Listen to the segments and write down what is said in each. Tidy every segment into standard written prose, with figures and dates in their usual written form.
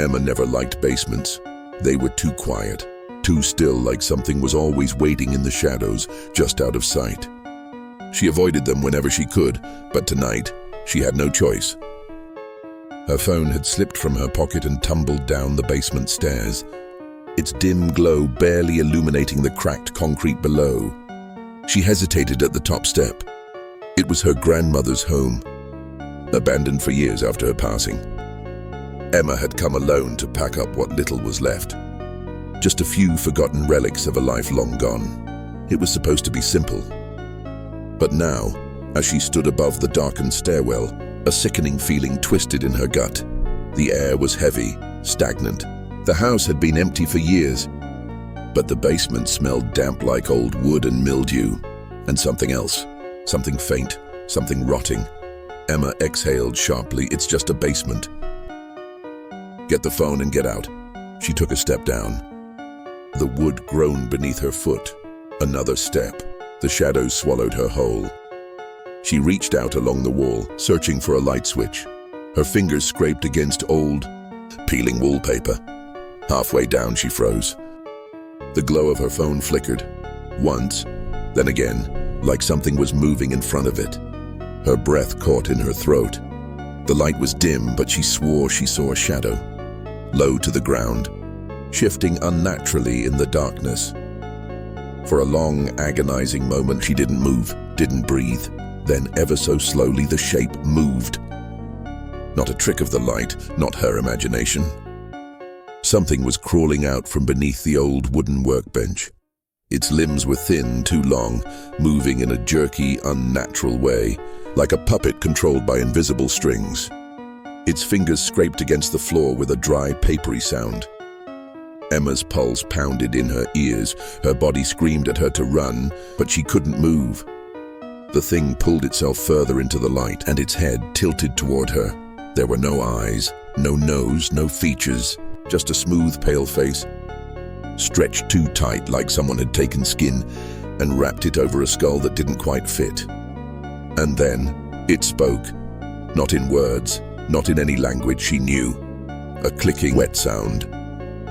Emma never liked basements. They were too quiet, too still, like something was always waiting in the shadows, just out of sight. She avoided them whenever she could, but tonight, she had no choice. Her phone had slipped from her pocket and tumbled down the basement stairs, its dim glow barely illuminating the cracked concrete below. She hesitated at the top step. It was her grandmother's home, abandoned for years after her passing. Emma had come alone to pack up what little was left. Just a few forgotten relics of a life long gone. It was supposed to be simple. But now, as she stood above the darkened stairwell, a sickening feeling twisted in her gut. The air was heavy, stagnant. The house had been empty for years, but the basement smelled damp like old wood and mildew, and something else, something faint, something rotting. Emma exhaled sharply. It's just a basement. Get the phone and get out. She took a step down. The wood groaned beneath her foot. Another step. The shadows swallowed her whole. She reached out along the wall, searching for a light switch. Her fingers scraped against old, peeling wallpaper. Halfway down, she froze. The glow of her phone flickered. Once, then again, like something was moving in front of it. Her breath caught in her throat. The light was dim, but she swore she saw a shadow, low to the ground, shifting unnaturally in the darkness. For a long, agonizing moment, she didn't move, didn't breathe. Then, ever so slowly, the shape moved. Not a trick of the light, not her imagination. Something was crawling out from beneath the old wooden workbench. Its limbs were thin, too long, moving in a jerky, unnatural way, like a puppet controlled by invisible strings. Its fingers scraped against the floor with a dry, papery sound. Emma's pulse pounded in her ears. Her body screamed at her to run, but she couldn't move. The thing pulled itself further into the light, and its head tilted toward her. There were no eyes, no nose, no features, just a smooth, pale face, stretched too tight like someone had taken skin and wrapped it over a skull that didn't quite fit. And then it spoke, not in words, not in any language she knew. A clicking, wet sound,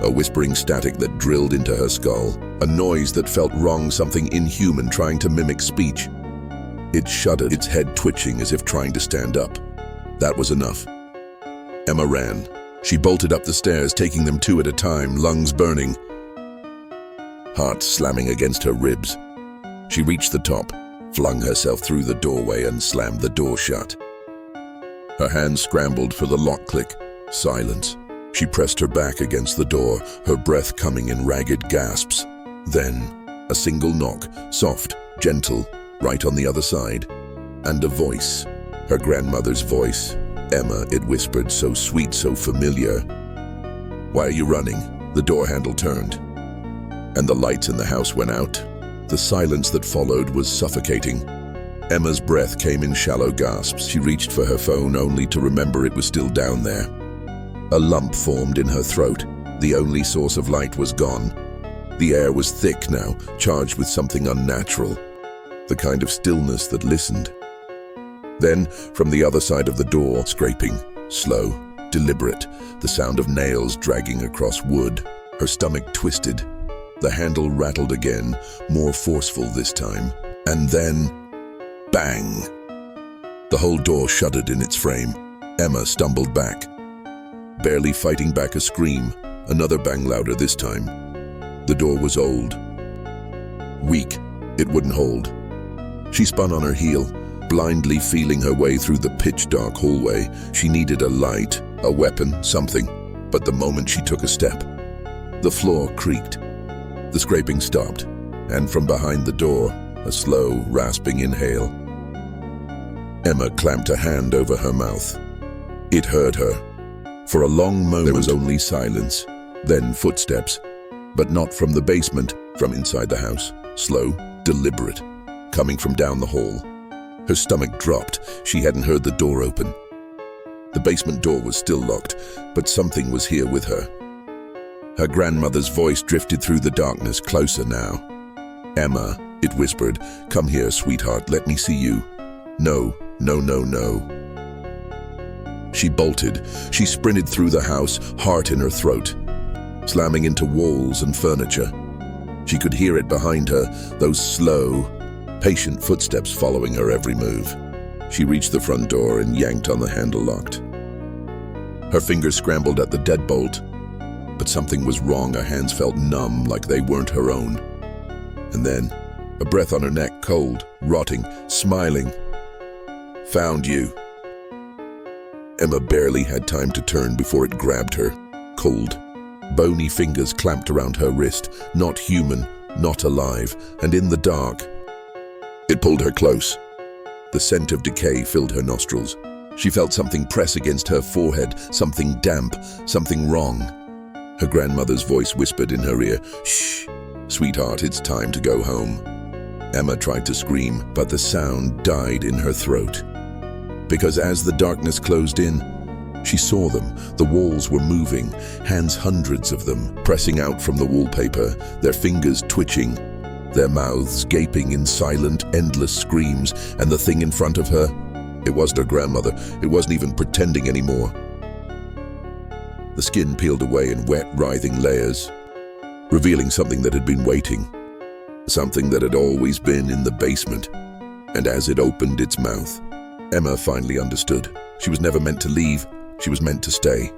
a whispering static that drilled into her skull, a noise that felt wrong, something inhuman trying to mimic speech. It shuddered, its head twitching as if trying to stand up. That was enough. Emma ran. She bolted up the stairs, taking them two at a time, lungs burning, heart slamming against her ribs. She reached the top, flung herself through the doorway and slammed the door shut. Her hands scrambled for the lock click. Silence. She pressed her back against the door, her breath coming in ragged gasps. Then, a single knock, soft, gentle, right on the other side. And a voice. Her grandmother's voice. Emma, it whispered, so sweet, so familiar. Why are you running? The door handle turned, and the lights in the house went out. The silence that followed was suffocating. Emma's breath came in shallow gasps. She reached for her phone only to remember it was still down there. A lump formed in her throat. The only source of light was gone. The air was thick now, charged with something unnatural, the kind of stillness that listened. Then, from the other side of the door, scraping, slow, deliberate, the sound of nails dragging across wood. Her stomach twisted. The handle rattled again, more forceful this time. And then, bang! The whole door shuddered in its frame. Emma stumbled back, barely fighting back a scream. Another bang, louder this time. The door was old, weak. It wouldn't hold. She spun on her heel, blindly feeling her way through the pitch-dark hallway. She needed a light, a weapon, something. But the moment she took a step, the floor creaked. The scraping stopped, and from behind the door, a slow, rasping inhale. Emma clamped a hand over her mouth. It hurt her. For a long moment, there was only silence, then footsteps, but not from the basement, from inside the house. Slow, deliberate, coming from down the hall. Her stomach dropped. She hadn't heard the door open. The basement door was still locked, but something was here with her. Her grandmother's voice drifted through the darkness, closer now. Emma, it whispered, come here, sweetheart, let me see you. No, no, no, no. She bolted. She sprinted through the house, heart in her throat, slamming into walls and furniture. She could hear it behind her, those slow, patient footsteps following her every move. She reached the front door and yanked on the handle locked. Her fingers scrambled at the deadbolt, but something was wrong. Her hands felt numb, like they weren't her own. And then, a breath on her neck, cold, rotting, smiling. "Found you." Emma barely had time to turn before it grabbed her, cold. Bony fingers clamped around her wrist, not human, not alive, and in the dark. It pulled her close. The scent of decay filled her nostrils. She felt something press against her forehead, something damp, something wrong. Her grandmother's voice whispered in her ear, "Shh, sweetheart, it's time to go home." Emma tried to scream, but the sound died in her throat. Because as the darkness closed in, she saw them. The walls were moving, hands, hundreds of them, pressing out from the wallpaper, their fingers twitching, their mouths gaping in silent, endless screams, and the thing in front of her, it wasn't her grandmother. It wasn't even pretending anymore. The skin peeled away in wet, writhing layers, revealing something that had been waiting, something that had always been in the basement. And as it opened its mouth, Emma finally understood. She was never meant to leave. She was meant to stay.